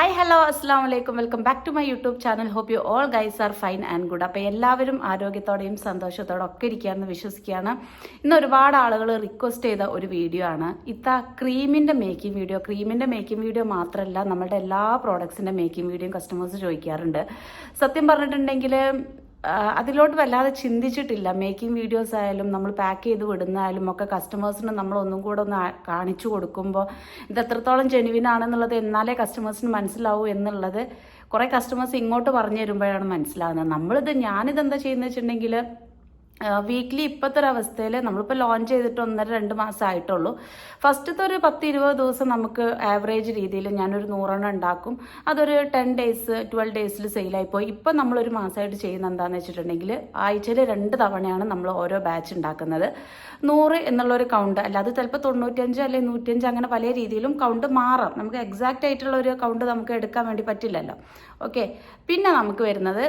Hi hello അസ്സാം വലൈക്കും welcome back to my YouTube channel. Hope you all guys are fine and good. അപ്പോൾ എല്ലാവരും ആരോഗ്യത്തോടെയും സന്തോഷത്തോടെ ഒക്കെ ഇരിക്കുകയാണെന്ന് വിശ്വസിക്കുകയാണ്. ഇന്ന് ഒരുപാട് ആളുകൾ റിക്വസ്റ്റ് ചെയ്ത ഒരു വീഡിയോ ആണ് ക്രീമിൻ്റെ മേക്കിംഗ് വീഡിയോ മാത്രമല്ല, നമ്മുടെ എല്ലാ പ്രോഡക്ട്സിൻ്റെ മേക്കിംഗ് വീഡിയോയും കസ്റ്റമേഴ്സ് ചോദിക്കാറുണ്ട്. സത്യം പറഞ്ഞിട്ടുണ്ടെങ്കിൽ അതിലോട്ട് വല്ലാതെ ചിന്തിച്ചിട്ടില്ല. മേക്കിംഗ് വീഡിയോസ് ആയാലും നമ്മൾ പാക്ക് ചെയ്ത് വിടുന്നതായാലും ഒക്കെ കസ്റ്റമേഴ്സിന് നമ്മൾ ഒന്നും കൂടെ ഒന്ന് കാണിച്ചു കൊടുക്കുമ്പോൾ ഇത് എത്രത്തോളം ജെനുവിനാണെന്നുള്ളത് എന്നാലേ കസ്റ്റമേഴ്സിന് മനസ്സിലാവൂ എന്നുള്ളത് കുറേ കസ്റ്റമേഴ്സ് ഇങ്ങോട്ട് പറഞ്ഞു തരുമ്പോഴാണ് മനസ്സിലാകുന്നത്. ഞാനിതെന്താ ചെയ്യുന്നത് വെച്ചിട്ടുണ്ടെങ്കിൽ വീക്ക്ലി ഇപ്പോഴത്തെ ഒരു അവസ്ഥയിൽ നമ്മളിപ്പോൾ ലോഞ്ച് ചെയ്തിട്ട് 1.5-2 മാസം ആയിട്ടുള്ളൂ. ഫസ്റ്റത്തെ ഒരു 10-20 ദിവസം നമുക്ക് ആവറേജ് രീതിയിൽ ഞാനൊരു 100 ഉണ്ടാക്കും. അതൊരു 10 ഡേയ്സ് 12 ഡേയ്സിൽ സെയിലായിപ്പോയി. ഇപ്പം നമ്മളൊരു മാസമായിട്ട് ചെയ്യുന്ന എന്താണെന്ന് വെച്ചിട്ടുണ്ടെങ്കിൽ ആഴ്ചയിൽ 2 തവണയാണ് നമ്മൾ ഓരോ ബാച്ച് ഉണ്ടാക്കുന്നത്. 100 എന്നുള്ളൊരു കൗണ്ട് അല്ല, അത് ചിലപ്പോൾ 95 അല്ലെങ്കിൽ 105 അങ്ങനെ പല രീതിയിലും കൗണ്ട് മാറാം. നമുക്ക് എക്സാക്റ്റ് ആയിട്ടുള്ള ഒരു കൗണ്ട് നമുക്ക് എടുക്കാൻ വേണ്ടി പറ്റില്ലല്ലോ. ഓക്കെ, പിന്നെ നമുക്ക് വരുന്നത്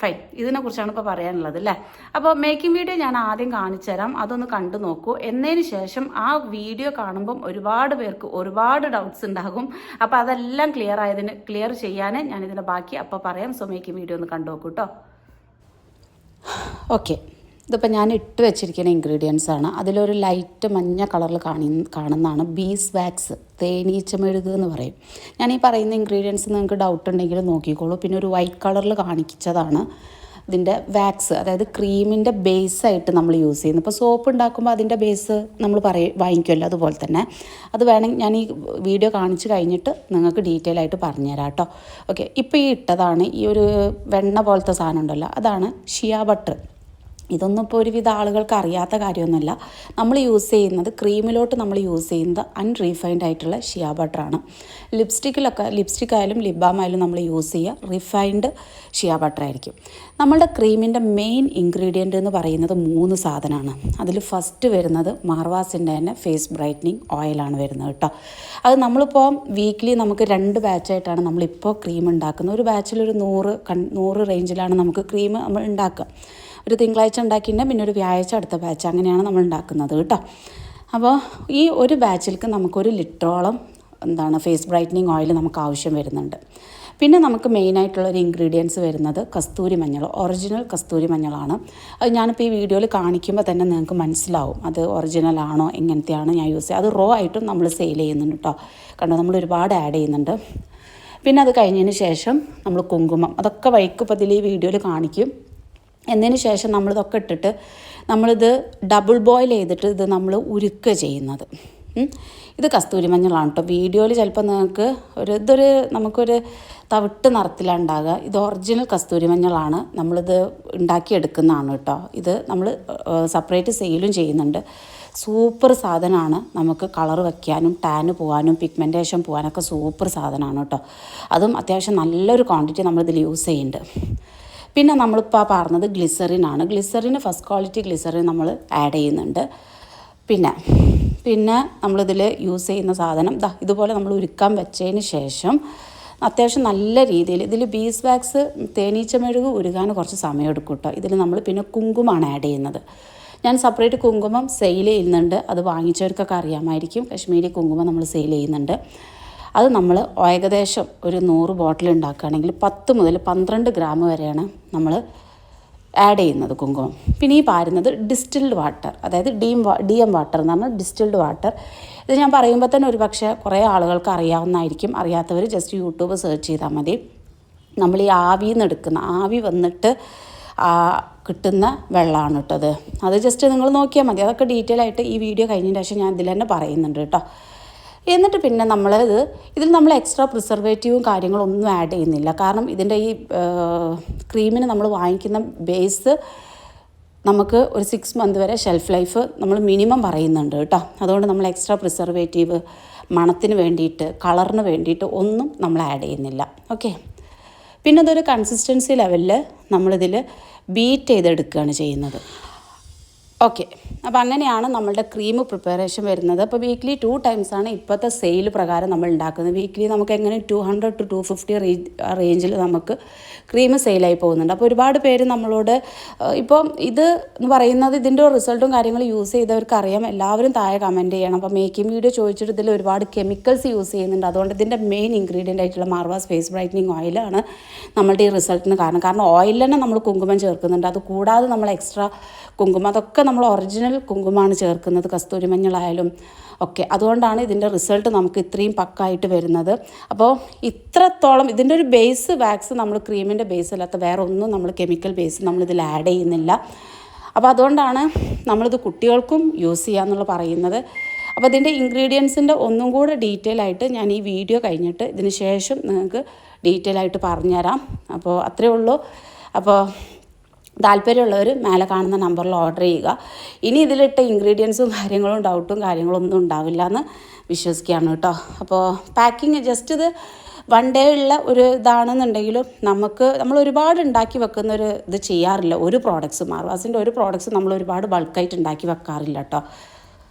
ഫൈൻ, ഇതിനെക്കുറിച്ചാണ് ഇപ്പോൾ പറയാനുള്ളത് അല്ലേ. അപ്പോൾ മേക്കിംഗ് വീഡിയോ ഞാൻ ആദ്യം കാണിച്ചു തരാം, അതൊന്ന് കണ്ടു നോക്കൂ. എന്നതിന് ശേഷം ആ വീഡിയോ കാണുമ്പം ഒരുപാട് പേർക്ക് ഒരുപാട് ഡൗട്ട്സ് ഉണ്ടാകും. അപ്പോൾ അതെല്ലാം ക്ലിയർ ചെയ്യാൻ ഞാനിതിൻ്റെ ബാക്കി അപ്പോൾ പറയാം. സോ മേക്കിംഗ് വീഡിയോ ഒന്ന് കണ്ടു നോക്കൂ കേട്ടോ. ഓക്കെ, ഇതിപ്പോൾ ഞാൻ ഇട്ട് വെച്ചിരിക്കുന്ന ഇൻഗ്രീഡിയൻസ് ആണ്. അതിലൊരു ലൈറ്റ് മഞ്ഞ കളറിൽ കാണുന്നതാണ് ബീസ് വാക്സ്, തേനീച്ച മെഴുക് എന്ന് പറയും. ഞാൻ ഈ പറയുന്ന ഇൻഗ്രീഡിയൻസ് നിങ്ങൾക്ക് ഡൗട്ട് ഉണ്ടെങ്കിൽ നോക്കിക്കോളൂ. പിന്നെ ഒരു വൈറ്റ് കളറിൽ കാണിച്ചതാണ് ഇതിൻ്റെ വാക്സ്, അതായത് ക്രീമിൻ്റെ ബേസായിട്ട് നമ്മൾ യൂസ് ചെയ്യുന്നത്. ഇപ്പോൾ സോപ്പ് ഉണ്ടാക്കുമ്പോൾ അതിൻ്റെ ബേസ് നമ്മൾ വാങ്ങിക്കുമല്ലോ, അതുപോലെ തന്നെ അത് വേണമെങ്കിൽ ഞാൻ ഈ വീഡിയോ കാണിച്ച് കഴിഞ്ഞിട്ട് നിങ്ങൾക്ക് ഡീറ്റെയിൽ ആയിട്ട് പറഞ്ഞുതരാം കേട്ടോ. ഓക്കെ, ഇപ്പോൾ ഈ ഇട്ടതാണ് ഈ ഒരു വെണ്ണ പോലത്തെ സാധനം ഉണ്ടല്ലോ, അതാണ് ഷിയ ബട്ടർ. ഇതൊന്നും ഇപ്പോൾ ഒരുവിധ ആളുകൾക്ക് അറിയാത്ത കാര്യമൊന്നുമല്ല. നമ്മൾ യൂസ് ചെയ്യുന്നത് ക്രീമിലോട്ട് നമ്മൾ യൂസ് ചെയ്യുന്നത് അൺറീഫൈൻഡ് ആയിട്ടുള്ള ഷിയ ബട്ടറാണ്. ലിപ്സ്റ്റിക് ആയാലും ലിപ് ബാം ആയാലും നമ്മൾ യൂസ് ചെയ്യുക റിഫൈൻഡ് ഷിയ ബട്ടർ ആയിരിക്കും. നമ്മളുടെ ക്രീമിൻ്റെ മെയിൻ ഇൻഗ്രീഡിയൻ്റ് എന്ന് പറയുന്നത് 3 സാധനമാണ്. അതിൽ ഫസ്റ്റ് വരുന്നത് മാർവാസിൻ്റെ തന്നെ ഫേസ് ബ്രൈറ്റനിങ് ഓയിലാണ് വരുന്നത് കേട്ടോ. അത് നമ്മളിപ്പോൾ വീക്ക്ലി നമുക്ക് 2 ബാച്ചായിട്ടാണ് നമ്മളിപ്പോൾ ക്രീം ഉണ്ടാക്കുന്നത്. ഒരു ബാച്ചിലൊരു 100 റേഞ്ചിലാണ് നമുക്ക് ക്രീം നമ്മൾ ഉണ്ടാക്കുക. ഒരു തിങ്കളാഴ്ച ഉണ്ടാക്കിയിട്ട് പിന്നെ ഒരു വ്യാഴാഴ്ച അടുത്ത ബാച്ച്, അങ്ങനെയാണ് നമ്മൾ ഉണ്ടാക്കുന്നത് കേട്ടോ. അപ്പോൾ ഈ ഒരു ബാച്ചിലേക്ക് നമുക്കൊരു ലിറ്ററോളം ഫേസ് ബ്രൈറ്റനിങ് ഓയിൽ നമുക്ക് ആവശ്യം വരുന്നുണ്ട്. പിന്നെ നമുക്ക് മെയിനായിട്ടുള്ളൊരു ഇൻഗ്രീഡിയൻസ് വരുന്നത് കസ്തൂരി മഞ്ഞൾ, ഒറിജിനൽ കസ്തൂരി മഞ്ഞളാണ്. അത് ഞാനിപ്പോൾ ഈ വീഡിയോയിൽ കാണിക്കുമ്പോൾ തന്നെ നിങ്ങൾക്ക് മനസ്സിലാവും അത് ഒറിജിനൽ ആണോ എങ്ങനത്തെയാണ് ഞാൻ യൂസ് ചെയ്യുക. അത് റോ ആയിട്ടും നമ്മൾ സെയിൽ ചെയ്യുന്നുണ്ട് കേട്ടോ. കണ്ടോ, നമ്മൾ ഒരുപാട് ആഡ് ചെയ്യുന്നുണ്ട്. പിന്നെ അത് കഴിഞ്ഞതിന് ശേഷം നമ്മൾ കുങ്കുമം, അതൊക്കെ വഴിക്ക് ഇതിൽ ഈ വീഡിയോയിൽ കാണിക്കും. എന്നതിന് ശേഷം നമ്മളിതൊക്കെ ഇട്ടിട്ട് നമ്മളിത് ഡബിൾ ബോയിൽ ചെയ്തിട്ട് ഇത് നമ്മൾ ഉരുക്കുക ചെയ്യുന്നത്. ഇത് കസ്തൂരി മഞ്ഞളാണ് കേട്ടോ. വീഡിയോയിൽ ചിലപ്പോൾ നിങ്ങൾക്ക് നമുക്കൊരു തവിട്ട് നിറത്തിലാണ് ഉണ്ടാകുക. ഇത് ഒറിജിനൽ കസ്തൂരി മഞ്ഞളാണ്. നമ്മളിത് ഉണ്ടാക്കിയെടുക്കുന്നതാണ് കേട്ടോ. ഇത് നമ്മൾ സെപ്പറേറ്റ് സെയിലും ചെയ്യുന്നുണ്ട്. സൂപ്പർ സാധനമാണ്. നമുക്ക് കളർ വയ്ക്കാനും ടാന് പോകാനും പിഗ്മെൻറ്റേഷൻ പോകാനൊക്കെ സൂപ്പർ സാധനമാണ് കേട്ടോ. അതും അത്യാവശ്യം നല്ലൊരു ക്വാണ്ടിറ്റി നമ്മളിതിൽ യൂസ് ചെയ്യുന്നുണ്ട്. പിന്നെ നമ്മളിപ്പോൾ പറഞ്ഞത് ഗ്ലിസറിനാണ്. ഫസ്റ്റ് ക്വാളിറ്റി ഗ്ലിസറിൻ നമ്മൾ ആഡ് ചെയ്യുന്നുണ്ട്. പിന്നെ നമ്മളിതിൽ യൂസ് ചെയ്യുന്ന സാധനം ഇതുപോലെ നമ്മൾ ഉരുക്കാൻ വെച്ചതിന് ശേഷം അത്യാവശ്യം നല്ല രീതിയിൽ ഇതിൽ ബീസ് വാക്സ് തേനീച്ച മെഴുക് ഉരുകാൻ കുറച്ച് സമയം എടുക്കും കേട്ടോ. ഇതിൽ നമ്മൾ പിന്നെ കുങ്കുമമാണ് ആഡ് ചെയ്യുന്നത്. ഞാൻ സെപ്പറേറ്റ് കുങ്കുമം സെയിൽ ചെയ്യുന്നുണ്ട്. അത് വാങ്ങിച്ചവർക്കൊക്കെ അറിയാമായിരിക്കും. കശ്മീരി കുങ്കുമം നമ്മൾ സെയിൽ ചെയ്യുന്നുണ്ട്. അത് നമ്മൾ ഏകദേശം ഒരു 100 ബോട്ടിൽ ഉണ്ടാക്കുകയാണെങ്കിൽ 10 മുതൽ 12 ഗ്രാം വരെയാണ് നമ്മൾ ആഡ് ചെയ്യുന്നത് കുങ്കുമം. പിന്നെ ഈ പാരുന്നത് ഡിസ്റ്റിൽഡ് വാട്ടർ, അതായത് DM വാട്ടർ എന്ന് പറഞ്ഞാൽ ഡിസ്റ്റിൽഡ് വാട്ടർ. ഇത് ഞാൻ പറയുമ്പോൾ തന്നെ ഒരു പക്ഷേ കുറേ ആളുകൾക്ക് അറിയാവുന്നതായിരിക്കും. അറിയാത്തവർ ജസ്റ്റ് യൂട്യൂബ് സെർച്ച് ചെയ്താൽ മതി. നമ്മൾ ഈ ആവി വന്നിട്ട് കിട്ടുന്ന വെള്ളമാണ് കേട്ടോ അത് ജസ്റ്റ് നിങ്ങൾ നോക്കിയാൽ മതി. അതൊക്കെ ഡീറ്റെയിൽ ആയിട്ട് ഈ വീഡിയോ കഴിഞ്ഞതിന് ശേഷം ഞാൻ ഇതിൽ തന്നെ പറയുന്നുണ്ട് കേട്ടോ. എന്നിട്ട് പിന്നെ ഇതിൽ നമ്മൾ എക്സ്ട്രാ പ്രിസർവേറ്റീവും കാര്യങ്ങളൊന്നും ആഡ് ചെയ്യുന്നില്ല. കാരണം ഇതിൻ്റെ ഈ ക്രീമിന് നമ്മൾ വാങ്ങിക്കുന്ന ബേസ് നമുക്ക് ഒരു 6 മന്ത് വരെ ഷെൽഫ് ലൈഫ് നമ്മൾ മിനിമം പറയുന്നുണ്ട് കേട്ടോ. അതുകൊണ്ട് നമ്മൾ എക്സ്ട്രാ പ്രിസർവേറ്റീവ്, മണത്തിന് വേണ്ടിയിട്ട്, കളറിന് വേണ്ടിയിട്ട് ഒന്നും നമ്മൾ ആഡ് ചെയ്യുന്നില്ല. ഓക്കെ, പിന്നെ ഇതൊരു കൺസിസ്റ്റൻസി ലെവലിൽ നമ്മളിതിൽ ബീറ്റ് ചെയ്തെടുക്കുകയാണ് ചെയ്യുന്നത്. ഓക്കെ, അപ്പോൾ അങ്ങനെയാണ് നമ്മളുടെ ക്രീം പ്രിപ്പറേഷൻ വരുന്നത്. അപ്പോൾ വീക്ക്ലി 2 ടൈംസാണ് ഇപ്പോഴത്തെ സെയിൽ പ്രകാരം നമ്മൾ ഉണ്ടാക്കുന്നത്. വീക്ക്ലി നമുക്ക് എങ്ങനെ 200 to 250 റേഞ്ചിൽ നമുക്ക് ക്രീം സെയിലായി പോകുന്നുണ്ട്. അപ്പോൾ ഒരുപാട് പേര് നമ്മളോട് ഇപ്പം ഇത് എന്ന് പറയുന്നത് ഇതിൻ്റെ റിസൾട്ടും കാര്യങ്ങളും യൂസ് ചെയ്തവർക്ക് അറിയാം. എല്ലാവരും താഴെ കമൻറ്റ് ചെയ്യണം. അപ്പോൾ മേക്കിംഗ് വീഡിയോ ചോദിച്ചിട്ട് ഇതിൽ ഒരുപാട് കെമിക്കൽസ് യൂസ് ചെയ്യുന്നുണ്ട്. അതുകൊണ്ട് ഇതിൻ്റെ മെയിൻ ഇൻഗ്രീഡിയൻ്റ് ആയിട്ടുള്ള മാർവാസ് ഫേസ് ബ്രൈറ്റനിങ് ഓയിലാണ് നമ്മളുടെ ഈ റിസൾട്ടിന് കാരണം ഓയിൽ തന്നെ നമ്മൾ കുങ്കുമം ചേർക്കുന്നുണ്ട്. അത് കൂടാതെ നമ്മൾ എക്സ്ട്രാ കുങ്കുമം അതൊക്കെ നമ്മൾ ഒറിജിനൽ കുങ്കുമമാണ് ചേർക്കുന്നത്, കസ്തൂരി മഞ്ഞളായാലും ഒക്കെ. അതുകൊണ്ടാണ് ഇതിൻ്റെ റിസൾട്ട് നമുക്ക് ഇത്രയും പക്കായിട്ട് വരുന്നത്. അപ്പോൾ ഇത്രത്തോളം ഇതിൻ്റെ ഒരു ബേസ് വാക്സ് നമ്മൾ ക്രീമിൻ്റെ ബേസ് അല്ലാത്ത വേറെ ഒന്നും നമ്മൾ കെമിക്കൽ ബേസ് നമ്മളിതിൽ ആഡ് ചെയ്യുന്നില്ല. അപ്പോൾ അതുകൊണ്ടാണ് നമ്മളിത് കുട്ടികൾക്കും യൂസ് ചെയ്യാമെന്നുള്ള പറയുന്നത്. അപ്പോൾ ഇതിൻ്റെ ഇൻഗ്രീഡിയൻസിൻ്റെ ഒന്നും കൂടെ ഡീറ്റെയിൽ ആയിട്ട് ഞാൻ ഈ വീഡിയോ കഴിഞ്ഞിട്ട് ഇതിന് ശേഷം നിങ്ങൾക്ക് ഡീറ്റെയിൽ ആയിട്ട് പറഞ്ഞുതരാം. അപ്പോൾ അത്രയേ ഉള്ളൂ. അപ്പോൾ താല്പര്യമുള്ളവർ മേലെ കാണുന്ന നമ്പറിൽ ഓർഡർ ചെയ്യുക. ഇനി ഇതിലിട്ട ഇൻഗ്രീഡിയൻസും കാര്യങ്ങളും ഡൗട്ടും കാര്യങ്ങളും ഒന്നും ഉണ്ടാവില്ല എന്ന് വിശ്വസിക്കുകയാണ് കേട്ടോ. അപ്പോൾ പാക്കിങ് ജസ്റ്റ് ഇത് 1 ഡേ ഉള്ള ഒരു ഇതാണെന്നുണ്ടെങ്കിലും നമ്മൾ ഒരുപാട് ഉണ്ടാക്കി വെക്കുന്ന ഒരു ഇത് ചെയ്യാറില്ല. ഒരു പ്രോഡക്ട്സ് മാർവാസിൻ്റെ ഒരു പ്രോഡക്ട്സ് നമ്മൾ ഒരുപാട് ബൾക്കായിട്ട് ഉണ്ടാക്കി വെക്കാറില്ല കേട്ടോ.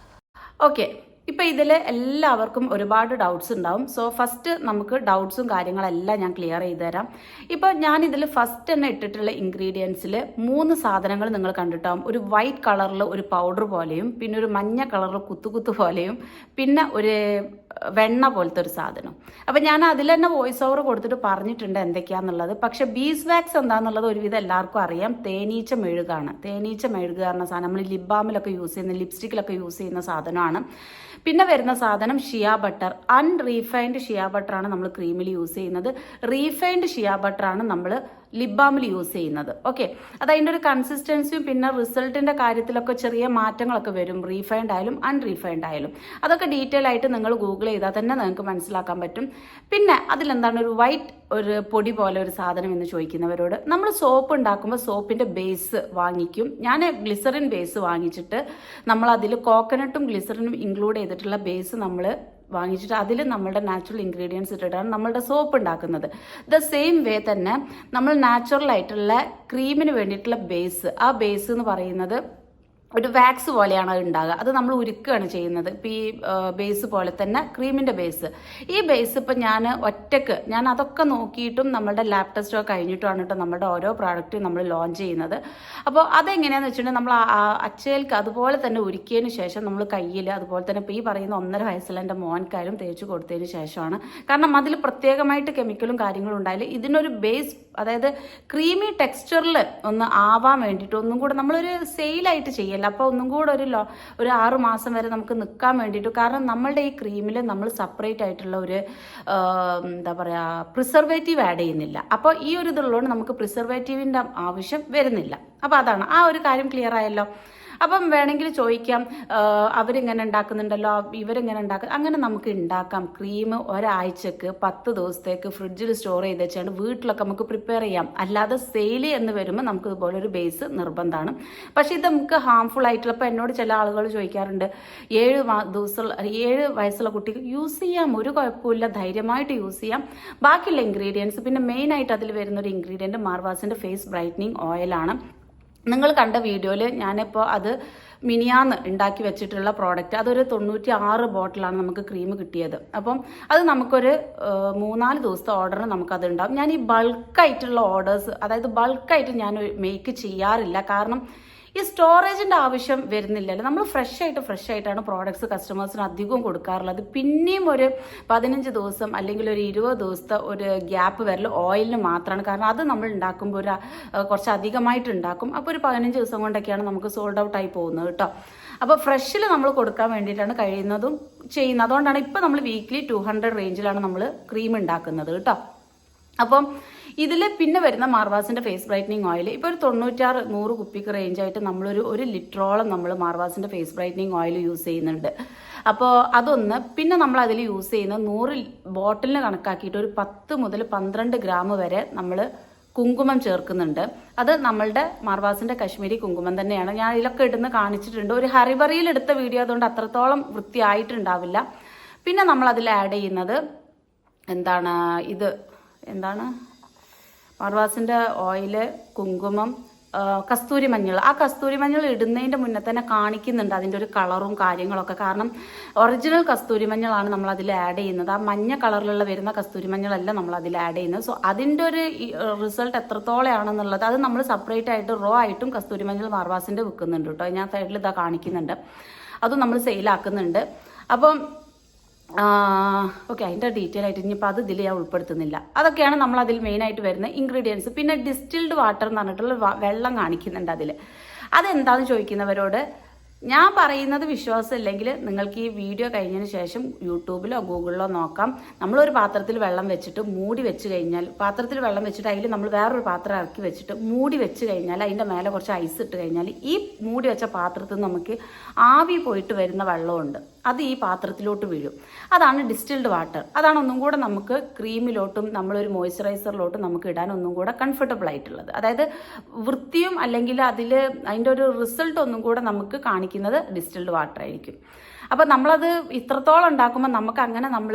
ഓക്കെ, ഇപ്പോൾ ഇതിൽ എല്ലാവർക്കും ഒരുപാട് ഡൗട്ട്സ് ഉണ്ടാവും. സോ ഫസ്റ്റ് നമുക്ക് ഡൗട്ട്സും കാര്യങ്ങളെല്ലാം ഞാൻ ക്ലിയർ ചെയ്ത് തരാം. ഇപ്പോൾ ഞാനിതിൽ ഫസ്റ്റ് തന്നെ ഇട്ടിട്ടുള്ള ഇൻഗ്രീഡിയൻസിൽ 3 സാധനങ്ങൾ നിങ്ങൾ കണ്ടിട്ടാവും. ഒരു വൈറ്റ് കളറിൽ ഒരു പൗഡർ പോലെയും, പിന്നെ ഒരു മഞ്ഞ കളറിൽ കുത്തുകുത്ത് പോലെയും, പിന്നെ ഒരു വെണ്ണ പോലത്തെ ഒരു സാധനം. അപ്പം ഞാൻ അതിൽ തന്നെ വോയിസ് ഓവർ കൊടുത്തിട്ട് പറഞ്ഞിട്ടുണ്ട് എന്തൊക്കെയാണെന്നുള്ളത്. പക്ഷേ ബീസ് വാക്സ് എന്താണെന്നുള്ളത് ഒരുവിധം എല്ലാവർക്കും അറിയാം. തേനീച്ച മെഴുകാണ്. തേനീച്ച മെഴുകുക പറഞ്ഞ സാധനം നമ്മൾ ലിപ് ബാമിലൊക്കെ യൂസ് ചെയ്യുന്ന, ലിപ്സ്റ്റിക്കിലൊക്കെ യൂസ് ചെയ്യുന്ന സാധനമാണ്. പിന്നെ വരുന്ന സാധനം ഷിയ ബട്ടർ. അൺറീഫൈൻഡ് ഷിയ ബട്ടറാണ് നമ്മൾ ക്രീമിൽ യൂസ് ചെയ്യുന്നത്. റീഫൈൻഡ് ഷിയ ബട്ടറാണ് നമ്മൾ ലിപ് ബാമിൽ യൂസ് ചെയ്യുന്നത്. ഓക്കെ, അത് അതിൻ്റെ ഒരു കൺസിസ്റ്റൻസിയും പിന്നെ റിസൾട്ടിൻ്റെ കാര്യത്തിലൊക്കെ ചെറിയ മാറ്റങ്ങളൊക്കെ വരും, റീഫൈൻഡ് ആയാലും അൺറീഫൈൻഡ് ആയാലും. അതൊക്കെ ഡീറ്റെയിൽ ആയിട്ട് നിങ്ങൾ ഗൂഗിൾ ചെയ്താൽ തന്നെ നിങ്ങൾക്ക് മനസ്സിലാക്കാൻ പറ്റും. പിന്നെ അതിലെന്താണ് ഒരു വൈറ്റ് ഒരു പൊടി പോലെ ഒരു സാധനം എന്ന് ചോദിക്കുന്നവരോട്, നമ്മൾ സോപ്പ് ഉണ്ടാക്കുമ്പോൾ സോപ്പിൻ്റെ ബേസ് വാങ്ങിക്കും. ഞാൻ ഗ്ലിസറിൻ ബേസ് വാങ്ങിച്ചിട്ട് നമ്മളതിൽ കോക്കനട്ടും ഗ്ലിസറിനും ഇൻക്ലൂഡ് ചെയ്തിട്ടുള്ള ബേസ് നമ്മൾ വാങ്ങിച്ചിട്ട് അതിൽ നമ്മളുടെ നാച്ചുറൽ ഇൻഗ്രീഡിയൻസ് ഇട്ടിട്ടാണ് നമ്മളുടെ സോപ്പ് ഉണ്ടാക്കുന്നത്. ദ സെയിം വേ തന്നെ നമ്മൾ നാച്ചുറൽ ആയിട്ടുള്ള ക്രീമിന് വേണ്ടിയിട്ടുള്ള ബേസ്, ആ ബേസ് എന്ന് പറയുന്നത് ഒരു വാക്സ് പോലെയാണ് അത് ഉണ്ടാകുക. അത് നമ്മൾ ഉരുക്കുകയാണ് ചെയ്യുന്നത്. ഇപ്പം ഈ ബേസ് പോലെ തന്നെ ക്രീമിൻ്റെ ബേസ്. ഈ ബേസ് ഇപ്പം ഞാൻ അതൊക്കെ നോക്കിയിട്ടും നമ്മളുടെ ലാബ് ടെസ്റ്റ് ഒക്കെ കഴിഞ്ഞിട്ടുമാണ് കേട്ടോ നമ്മളുടെ ഓരോ പ്രോഡക്റ്റും നമ്മൾ ലോഞ്ച് ചെയ്യുന്നത്. അപ്പോൾ അതെങ്ങനെയാണെന്ന് വെച്ചിട്ടുണ്ടെങ്കിൽ നമ്മൾ അച്ചയിൽക്ക് അതുപോലെ തന്നെ ഉരുക്കിയതിന് ശേഷം നമ്മൾ കയ്യിൽ അതുപോലെ തന്നെ ഇപ്പോൾ ഈ പറയുന്ന 1.5 വയസ്സുള്ള എൻ്റെ മോൻക്കായാലും തേച്ച് കൊടുത്തതിന് ശേഷമാണ്. കാരണം അതിൽ പ്രത്യേകമായിട്ട് കെമിക്കലും കാര്യങ്ങളും ഉണ്ടായാലും ഇതിനൊരു ബേസ്, അതായത് ക്രീമി ടെക്സ്ചറിൽ ഒന്ന് ആവാൻ വേണ്ടിയിട്ട് ഒന്നും കൂടെ നമ്മളൊരു സെയിലായിട്ട് ചെയ്യല്ല. അപ്പോൾ ഒന്നും കൂടെ ഒരു 6 മാസം വരെ നമുക്ക് നിൽക്കാൻ വേണ്ടിയിട്ട്. കാരണം നമ്മളുടെ ഈ ക്രീമിൽ നമ്മൾ സെപ്പറേറ്റ് ആയിട്ടുള്ള ഒരു എന്താ പറയുക പ്രിസർവേറ്റീവ് ആഡ് ചെയ്യുന്നില്ല. അപ്പോൾ ഈ ഒരു ഇതുള്ളതുകൊണ്ട് നമുക്ക് പ്രിസർവേറ്റീവിൻ്റെ ആവശ്യം വരുന്നില്ല. അപ്പോൾ അതാണ് ആ ഒരു കാര്യം ക്ലിയർ ആയല്ലോ. അപ്പം വേണമെങ്കിൽ ചോദിക്കാം, അവരിങ്ങനെ ഉണ്ടാക്കുന്നുണ്ടല്ലോ, ഇവരിങ്ങനെ ഉണ്ടാക്കുക. അങ്ങനെ നമുക്ക് ഉണ്ടാക്കാം. ക്രീം ഒരാഴ്ചക്ക് 10 ദിവസത്തേക്ക് ഫ്രിഡ്ജിൽ സ്റ്റോർ ചെയ്ത് വെച്ചാണ്ട് വീട്ടിലൊക്കെ നമുക്ക് പ്രിപ്പയർ ചെയ്യാം. അല്ലാതെ സെയിൽ എന്ന് വരുമ്പോൾ നമുക്ക് ഇതുപോലെ ഒരു ബേസ് നിർബന്ധമാണ്. പക്ഷേ ഇത് നമുക്ക് ഹാംഫുൾ ആയിട്ടുള്ള, ഇപ്പോൾ എന്നോട് ചില ആളുകൾ ചോദിക്കാറുണ്ട്, 7 വയസ്സുള്ള കുട്ടിക്ക് യൂസ് ചെയ്യാം, ഒരു കുഴപ്പമില്ല, ധൈര്യമായിട്ട് യൂസ് ചെയ്യാം. ബാക്കിയുള്ള ഇൻഗ്രീഡിയൻസ് പിന്നെ മെയിനായിട്ട് അതിൽ വരുന്നൊരു ഇൻഗ്രീഡിയൻറ്റ് മാർവാസിൻ്റെ ഫേസ് ബ്രൈറ്റനിങ് ഓയിലാണ്. നിങ്ങൾ കണ്ട വീഡിയോയിൽ ഞാനിപ്പോൾ അത് മിനിയാന്ന് ഉണ്ടാക്കി വെച്ചിട്ടുള്ള പ്രോഡക്റ്റ്, അതൊരു 96 ബോട്ടിലാണ് നമുക്ക് ക്രീം കിട്ടിയത്. അപ്പം അത് നമുക്കൊരു 3-4 ദിവസത്തെ ഓർഡറിന് നമുക്കത് ഉണ്ടാവും. ഞാൻ ഈ ബൾക്കായിട്ടുള്ള ഓർഡേഴ്സ്, അതായത് ബൾക്കായിട്ട് ഞാൻ മേക്ക് ചെയ്യാറില്ല. കാരണം ഈ സ്റ്റോറേജിൻ്റെ ആവശ്യം വരുന്നില്ലല്ലോ. നമ്മൾ ഫ്രഷ് ആയിട്ടാണ് പ്രോഡക്ട്സ് കസ്റ്റമേഴ്സിന് അധികവും കൊടുക്കാറുള്ളത്. പിന്നെയും ഒരു 15 ദിവസം അല്ലെങ്കിൽ ഒരു 20 ദിവസത്തെ ഒരു ഗ്യാപ്പ് വരൽ ഓയിലിന് മാത്രമാണ്. കാരണം അത് നമ്മൾ ഉണ്ടാക്കുമ്പോൾ കുറച്ച് അധികമായിട്ട് ഉണ്ടാക്കും. അപ്പോൾ ഒരു 15 ദിവസം കൊണ്ടൊക്കെയാണ് നമുക്ക് സോൾഡ് ഔട്ട് ആയി പോകുന്നത് കേട്ടോ. അപ്പോൾ ഫ്രഷിൽ നമ്മൾ കൊടുക്കാൻ വേണ്ടിയിട്ടാണ് കഴിയുന്നതും ചെയ്യുന്നത്. അതുകൊണ്ടാണ് ഇപ്പോൾ നമ്മൾ വീക്ക്ലി 200 റേഞ്ചിലാണ് നമ്മൾ ക്രീം ഉണ്ടാക്കുന്നത് കേട്ടോ. അപ്പം ഇതിൽ പിന്നെ വരുന്ന മാർവാസിൻ്റെ ഫേസ് ബ്രൈറ്റനിങ് ഓയിൽ ഇപ്പോൾ ഒരു 96-100 കുപ്പിക്ക് റേഞ്ചായിട്ട് നമ്മളൊരു ലിറ്ററോളം നമ്മൾ മാർവാസിൻ്റെ ഫേസ് ബ്രൈറ്റനിങ് ഓയിൽ യൂസ് ചെയ്യുന്നുണ്ട്. അപ്പോൾ അതൊന്ന്, പിന്നെ നമ്മൾ അതിൽ യൂസ് ചെയ്യുന്ന 100 ബോട്ടിലിന് കണക്കാക്കിയിട്ട് ഒരു 10 മുതൽ 12 ഗ്രാം വരെ നമ്മൾ കുങ്കുമം ചേർക്കുന്നുണ്ട്. അത് നമ്മളുടെ മാർവാസിൻ്റെ കശ്മീരി കുങ്കുമം തന്നെയാണ്. ഞാൻ ഇതിലൊക്കെ ഇടുന്ന് കാണിച്ചിട്ടുണ്ട്. ഒരു ഹറിബറിയിൽ എടുത്ത വീഡിയോ അതുകൊണ്ട് അത്രത്തോളം വൃത്തിയായിട്ടുണ്ടാവില്ല. പിന്നെ നമ്മൾ അതിൽ ആഡ് ചെയ്യുന്നത് എന്താണ് മാർവാസിൻ്റെ ഓയില്, കുങ്കുമം, കസ്തൂരി മഞ്ഞൾ. ആ കസ്തൂരി മഞ്ഞൾ ഇടുന്നതിൻ്റെ മുന്നേ തന്നെ കാണിക്കുന്നുണ്ട് അതിൻ്റെ ഒരു കളറും കാര്യങ്ങളൊക്കെ. കാരണം ഒറിജിനൽ കസ്തൂരി മഞ്ഞളാണ് നമ്മൾ അതിൽ ആഡ് ചെയ്യുന്നത്. ആ മഞ്ഞ കളറിലുള്ള വരുന്ന കസ്തൂരി മഞ്ഞളല്ല നമ്മൾ അതിൽ ആഡ് ചെയ്യുന്നത്. സോ അതിൻ്റെ ഒരു റിസൾട്ട് എത്രത്തോളമാണെന്നുള്ളത് അത് നമ്മൾ സെപ്പറേറ്റ് ആയിട്ട് റോ ആയിട്ടും കസ്തൂരി മഞ്ഞൾ മാർവാസിൻ്റെ വിൽക്കുന്നുണ്ട് കേട്ടോ. ഞാൻ സൈഡിൽ ഇതാ കാണിക്കുന്നുണ്ട്. അതും നമ്മൾ സെയിലാക്കുന്നുണ്ട്. അപ്പം ഓക്കെ, അതിൻ്റെ ഡീറ്റെയിൽ ആയിട്ട് ഇനിയിപ്പോൾ അത് ഇതിൽ ഞാൻ ഉൾപ്പെടുത്തുന്നില്ല. അതൊക്കെയാണ് നമ്മൾ അതിൽ മെയിനായിട്ട് വരുന്ന ഇൻഗ്രീഡിയൻസ്. പിന്നെ ഡിസ്റ്റിൽഡ് വാട്ടർ എന്ന് പറഞ്ഞിട്ടുള്ള വെള്ളം കാണിക്കുന്നുണ്ട് അതിൽ. അതെന്താണെന്ന് ചോദിക്കുന്നവരോട് ഞാൻ പറയുന്നത് വിശ്വാസമില്ലെങ്കിൽ നിങ്ങൾക്ക് ഈ വീഡിയോ കഴിഞ്ഞതിന് ശേഷം യൂട്യൂബിലോ ഗൂഗിളിലോ നോക്കാം. നമ്മളൊരു പാത്രത്തിൽ വെള്ളം വെച്ചിട്ട് മൂടി വെച്ച് കഴിഞ്ഞാൽ, പാത്രത്തിൽ വെള്ളം വെച്ചിട്ട് അതിൽ നമ്മൾ വേറൊരു പാത്രം ഇറക്കി വെച്ചിട്ട് മൂടി വെച്ച് കഴിഞ്ഞാൽ അതിൻ്റെ മേലെ കുറച്ച് ഐസ് ഇട്ട് കഴിഞ്ഞാൽ ഈ മൂടി വെച്ച പാത്രത്തിൽ നമുക്ക് ആവി പോയിട്ട് വരുന്ന വെള്ളമുണ്ട്, അത് ഈ പാത്രത്തിലോട്ട് വീഴും. അതാണ് ഡിസ്റ്റിൽഡ് വാട്ടർ. അതാണ് ഒന്നും കൂടെ നമുക്ക് ക്രീമിലോട്ടും നമ്മളൊരു മോയ്സ്ചറൈസറിലോട്ടും നമുക്ക് ഇടാൻ ഒന്നും കൂടെ കംഫർട്ടബിൾ ആയിട്ടുള്ളത്. അതായത് വൃത്തിയും അല്ലെങ്കിൽ അതിൻ്റെ ഒരു റിസൾട്ട് ഒന്നും കൂടെ നമുക്ക് കാണിക്കുന്നത് ഡിസ്റ്റിൽഡ് വാട്ടർ ആയിരിക്കും. അപ്പോൾ നമ്മളത് ഇത്രത്തോളം ഉണ്ടാക്കുമ്പോൾ നമുക്ക് അങ്ങനെ നമ്മൾ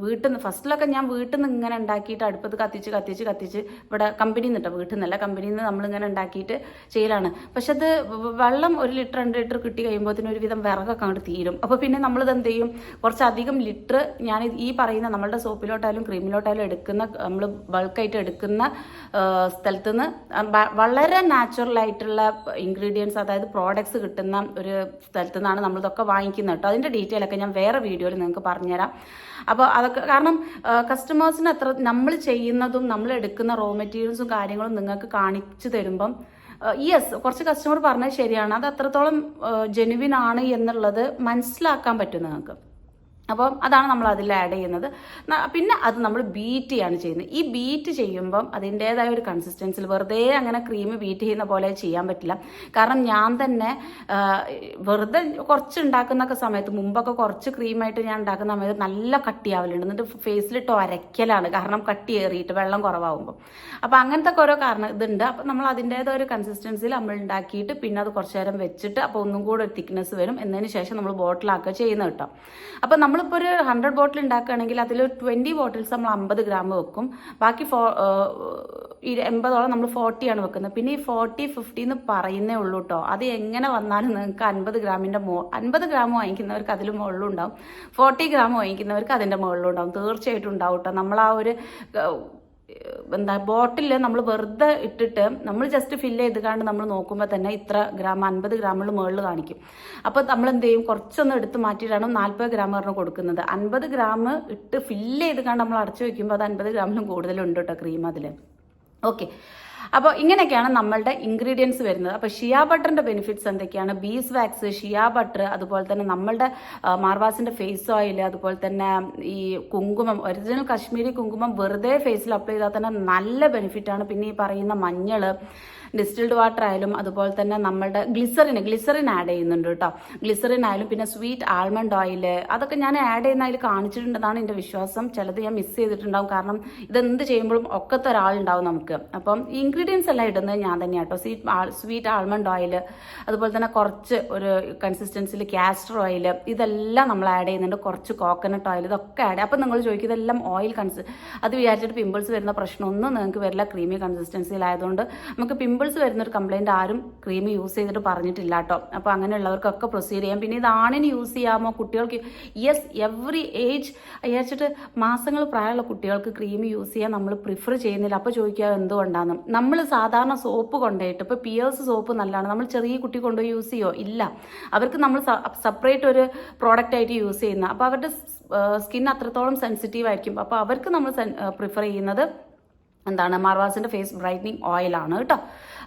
വീട്ടിൽ നിന്ന് ഫസ്റ്റിലൊക്കെ ഞാൻ വീട്ടിൽ നിന്ന് ഇങ്ങനെ ഉണ്ടാക്കിയിട്ട് അടുപ്പത്ത് കത്തിച്ച് ഇവിടെ കമ്പനിയിൽ നിന്നിട്ടോ, വീട്ടിൽ നിന്നല്ല കമ്പനിയിൽ നിന്ന് നമ്മളിങ്ങനെ ഉണ്ടാക്കിയിട്ട് ചെയ്യലാണ്. പക്ഷെ അത് വെള്ളം 1 ലിറ്റർ 2 ലിറ്റർ കിട്ടി കഴിയുമ്പോഴത്തേനും ഒരുവിധം വിറകൊക്കെ അങ്ങോട്ട് തീരും. അപ്പോൾ പിന്നെ നമ്മളിത് എന്ത് ചെയ്യും, കുറച്ചധികം ലിറ്റർ ഞാൻ ഈ പറയുന്ന നമ്മളുടെ സോപ്പിലോട്ടായാലും ക്രീമിലോട്ടായാലും എടുക്കുന്ന നമ്മൾ ബൾക്കായിട്ട് എടുക്കുന്ന സ്ഥലത്ത് നിന്ന് വളരെ നാച്ചുറൽ ആയിട്ടുള്ള ഇൻഗ്രീഡിയൻസ്, അതായത് പ്രോഡക്ട്സ് കിട്ടുന്ന ഒരു സ്ഥലത്തു നിന്നാണ് നമ്മളിതൊക്കെ വാങ്ങിക്കുന്നത് കേട്ടോ. അതിൻ്റെ ഡീറ്റെയിൽ ഒക്കെ ഞാൻ വേറെ വീഡിയോയിൽ നിങ്ങൾക്ക് പറഞ്ഞുതരാം. അപ്പോൾ അതൊക്കെ കാരണം കസ്റ്റമേഴ്സിന് എത്ര നമ്മൾ ചെയ്യുന്നതും നമ്മൾ എടുക്കുന്ന റോ മെറ്റീരിയൽസും കാര്യങ്ങളും നിങ്ങൾക്ക് കാണിച്ചു തരുമ്പം യെസ്, കുറച്ച് കസ്റ്റമർ പറഞ്ഞത് ശരിയാണ്, അത് അത്രത്തോളം ജെനുവിൻ ആണ് എന്നുള്ളത് മനസ്സിലാക്കാൻ പറ്റും നിങ്ങൾക്ക്. അപ്പം അതാണ് നമ്മൾ അതിൽ ആഡ് ചെയ്യുന്നത്. പിന്നെ അത് നമ്മൾ ബീറ്റ് ചെയ്യാണ് ചെയ്യുന്നത്. ഈ ബീറ്റ് ചെയ്യുമ്പം അതിൻ്റേതായ ഒരു കൺസിസ്റ്റൻസിൽ വെറുതെ അങ്ങനെ ക്രീം ബീറ്റ് ചെയ്യുന്ന പോലെ ചെയ്യാൻ പറ്റില്ല. കാരണം ഞാൻ തന്നെ വെറുതെ കുറച്ച് ഉണ്ടാക്കുന്നൊക്കെ സമയത്ത് മുമ്പൊക്കെ കുറച്ച് ക്രീമായിട്ട് ഞാൻ ഉണ്ടാക്കുന്ന സമയത്ത് നല്ല കട്ടിയാവലുണ്ട്. എന്നിട്ട് ഫേസിലിട്ട് ഒരയ്ക്കലാണ്, കാരണം കട്ടി ഏറിയിട്ട് വെള്ളം കുറവാകുമ്പോൾ. അപ്പോൾ അങ്ങനത്തെ ഓരോ ഇതുണ്ട്. അപ്പം നമ്മൾ അതിൻ്റേതായ ഒരു കൺസിസ്റ്റൻസിൽ നമ്മൾ ഉണ്ടാക്കിയിട്ട് പിന്നെ അത് കുറച്ച് നേരം വെച്ചിട്ട് അപ്പോൾ ഒന്നും കൂടെ ഒരു തിക്നെസ് വരും. എന്നതിന് ശേഷം നമ്മൾ ബോട്ടിലാക്കുക ചെയ്യുന്നത് കേട്ടോ. അപ്പം നമ്മളിപ്പോൾ ഒരു 100 ബോട്ടിൽ ഉണ്ടാക്കുകയാണെങ്കിൽ അതിൽ 20 ബോട്ടിൽസ് നമ്മൾ 50 ഗ്രാം വെക്കും. ബാക്കി 80ഓളം നമ്മൾ 40 ആണ് വെക്കുന്നത്. പിന്നെ ഈ 40-50 എന്ന് പറയുന്നേ ഉള്ളൂ കേട്ടോ. അത് എങ്ങനെ വന്നാലും നിങ്ങൾക്ക് 50 ഗ്രാമിൻ്റെ 50 ഗ്രാം വാങ്ങിക്കുന്നവർക്ക് അതിൽ മുകളിലും ഉണ്ടാവും, 40 ഗ്രാം വാങ്ങിക്കുന്നവർക്ക് അതിൻ്റെ മുകളിലും ഉണ്ടാവും, തീർച്ചയായിട്ടും ഉണ്ടാവും കേട്ടോ. നമ്മൾ ആ ഒരു ബോട്ടിൽ നമ്മൾ വെറുതെ ഇട്ടിട്ട് നമ്മൾ ജസ്റ്റ് ഫില്ല് ചെയ്തുകൊണ്ട് നമ്മൾ നോക്കുമ്പോൾ തന്നെ ഇത്ര ഗ്രാം 50 ഗ്രാമിൽ മുകളിൽ കാണിക്കും. അപ്പോൾ നമ്മൾ എന്ത് ചെയ്യും, കുറച്ചൊന്ന് എടുത്ത് മാറ്റിയിട്ടാണ് 40 ഗ്രാം പറഞ്ഞ് കൊടുക്കുന്നത്. 50 ഗ്രാം ഇട്ട് ഫില്ല് ചെയ്തുകൊണ്ട് നമ്മൾ അടച്ചു വയ്ക്കുമ്പോൾ അത് 50 ഗ്രാമിലും കൂടുതലുണ്ട് കേട്ടോ ക്രീം അതിൽ. ഓക്കെ, അപ്പോൾ ഇങ്ങനെയൊക്കെയാണ് നമ്മളുടെ ഇൻഗ്രീഡിയൻസ് വരുന്നത്. അപ്പോൾ ഷിയ ബട്ടറിൻ്റെ ബെനിഫിറ്റ്സ് എന്തൊക്കെയാണ്? ബീസ് വാക്സ്, ഷിയ ബട്ടർ, അതുപോലെ തന്നെ നമ്മളുടെ മാർവാസിൻ്റെ ഫേസ് ഓയിൽ, അതുപോലെ തന്നെ ഈ കുങ്കുമം, ഒറിജിനൽ കശ്മീരി കുങ്കുമം വെറുതെ ഫേസിൽ അപ്ലൈ ചെയ്താൽ തന്നെ നല്ല ബെനിഫിറ്റാണ്. പിന്നെ ഈ പറയുന്ന മഞ്ഞൾ, ഡിസ്റ്റിൽഡ് വാട്ടർ ആയാലും, അതുപോലെ തന്നെ നമ്മളുടെ ഗ്ലിസറിൻ ആഡ് ചെയ്യുന്നുണ്ട് കേട്ടോ. ഗ്ലിസറിൻ ആയാലും പിന്നെ സ്വീറ്റ് ആൽമണ്ട് ഓയിൽ, അതൊക്കെ ഞാൻ ആഡ് ചെയ്യുന്ന അതിൽ കാണിച്ചിട്ടുണ്ടെന്നാണ് എൻ്റെ വിശ്വാസം. ചിലത് ഞാൻ മിസ് ചെയ്തിട്ടുണ്ടാവും, കാരണം ഇതെന്ത് ചെയ്യുമ്പോഴും ഒക്കത്തെ ഒരാളുണ്ടാവും നമുക്ക്. അപ്പം ഈ ഇൻഗ്രീഡിയൻസ് എല്ലാം ഇടുന്നത് ഞാൻ തന്നെയാണ് കേട്ടോ. സ്വീറ്റ് ആൽമണ്ട് ഓയിൽ, അതുപോലെ തന്നെ കുറച്ച് ഒരു കൺസിസ്റ്റൻസിൽ കാസ്റ്റർ ഓയിൽ, ഇതെല്ലാം നമ്മൾ ആഡ് ചെയ്യുന്നുണ്ട്. കുറച്ച് കോക്കനട്ട് ഓയിൽ, ഇതൊക്കെ ആഡ്. അപ്പം നിങ്ങൾ ചോദിക്കും ഇതെല്ലാം ഓയിൽ അത് വിചാരിച്ചിട്ട് പിമ്പിൾസ് വരുന്ന പ്രശ്നമൊന്നും നിങ്ങൾക്ക് വരില്ല. ക്രീമി കൺസിസ്റ്റൻസിയിലായതുകൊണ്ട് നമുക്ക് പിമ്പിൾസ് വരുന്നൊരു കംപ്ലൈൻറ്റ് ആരും ക്രീം യൂസ് ചെയ്തിട്ട് പറഞ്ഞിട്ടില്ല കേട്ടോ. അപ്പോൾ അങ്ങനെയുള്ളവർക്കൊക്കെ പ്രൊസീഡ് ചെയ്യാം. പിന്നെ ഇത് ആണിന് യൂസ് ചെയ്യാമോ, കുട്ടികൾക്ക്? യെസ്, എവറി ഏജ് വിചാരിച്ചിട്ട് മാസങ്ങൾ പ്രായമുള്ള കുട്ടികൾക്ക് ക്രീം യൂസ് ചെയ്യാൻ നമ്മൾ പ്രിഫർ ചെയ്യുന്നില്ല. അപ്പോൾ ചോദിക്കുക എന്തുകൊണ്ടാണ്? നമ്മൾ സാധാരണ സോപ്പ് കൊണ്ടുപോയിട്ട്, ഇപ്പോൾ പിയേഴ്സ് സോപ്പ് നല്ലതാണ്, നമ്മൾ ചെറിയ കുട്ടി കൊണ്ടുപോയി യൂസ് ചെയ്യുമോ? ഇല്ല. അവർക്ക് നമ്മൾ സെപ്പറേറ്റ് ഒരു പ്രോഡക്റ്റ് ആയിട്ട് യൂസ് ചെയ്യുന്ന, അപ്പോൾ അവരുടെ സ്കിൻ അത്രത്തോളം സെൻസിറ്റീവ് ആയിരിക്കും. അപ്പോൾ അവർക്ക് നമ്മൾ പ്രിഫർ ചെയ്യുന്നത് എന്താണ്, മാർവാസിൻ്റെ ഫേസ് ബ്രൈറ്റനിങ് ഓയിലാണ് കേട്ടോ.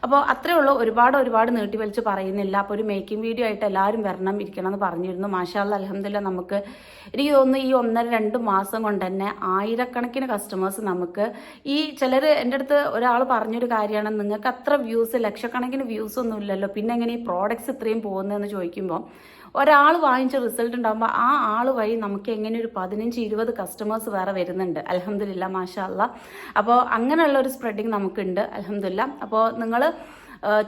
അപ്പോൾ അത്രേ ഉള്ളൂ, ഒരുപാട് നീട്ടി വലിച്ച് പറയുന്നില്ല. അപ്പോൾ ഒരു മേക്കിംഗ് വീഡിയോ ആയിട്ട് എല്ലാവരും ഇരിക്കണം എന്ന് പറഞ്ഞിരുന്നു. മാഷാഅല്ലാഹ്, അൽഹംദുലില്ലാഹ്, നമുക്ക് എനിക്ക് തോന്നുന്നു ഈ 1.5-2 മാസം കൊണ്ട് തന്നെ ആയിരക്കണക്കിന് കസ്റ്റമേഴ്സ് നമുക്ക് ഈ ചിലർ എൻ്റെ അടുത്ത് ഒരാൾ പറഞ്ഞൊരു കാര്യമാണ്, നിങ്ങൾക്ക് അത്ര വ്യൂസ്, ലക്ഷക്കണക്കിന് വ്യൂസ് ഒന്നും ഇല്ലല്ലോ, പിന്നെ എങ്ങനെ ഈ പ്രോഡക്ട്സ് ഇത്രയും പോകുന്നതെന്ന് ചോദിക്കുമ്പോൾ ഒരാൾ വാങ്ങിച്ച റിസൾട്ട് ഉണ്ടാകുമ്പോൾ ആ ആൾ വഴി നമുക്ക് എങ്ങനെ ഒരു 15-20 കസ്റ്റമേഴ്സ് വേറെ വരുന്നുണ്ട്. അൽഹംദുലില്ലാഹ്, മാഷാഅല്ലാഹ്. അപ്പോൾ അങ്ങനെയുള്ള ഒരു സ്പ്രെഡിങ് നമുക്കുണ്ട്, അൽഹംദുലില്ലാഹ്. അപ്പോൾ നിങ്ങൾ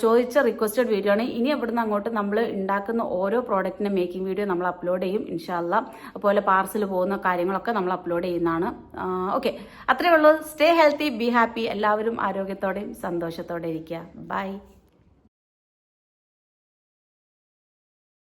ചോദിച്ച റിക്വസ്റ്റഡ് വീഡിയോ ആണ്. ഇനി എവിടുന്ന് അങ്ങോട്ട് നമ്മൾ ഉണ്ടാക്കുന്ന ഓരോ പ്രോഡക്റ്റിൻ്റെ മേക്കിംഗ് വീഡിയോ നമ്മൾ അപ്ലോഡ് ചെയ്യും ഇൻഷാ അല്ലാഹ്. അതുപോലെ പാർസൽ പോകുന്ന കാര്യങ്ങളൊക്കെ നമ്മൾ അപ്ലോഡ് ചെയ്യുന്നതാണ്. ഓക്കെ, അത്രയേ ഉള്ളൂ. Stay healthy, be happy. എല്ലാവരും ആരോഗ്യത്തോടെയും സന്തോഷത്തോടെ ഇരിക്കുക. ബൈ.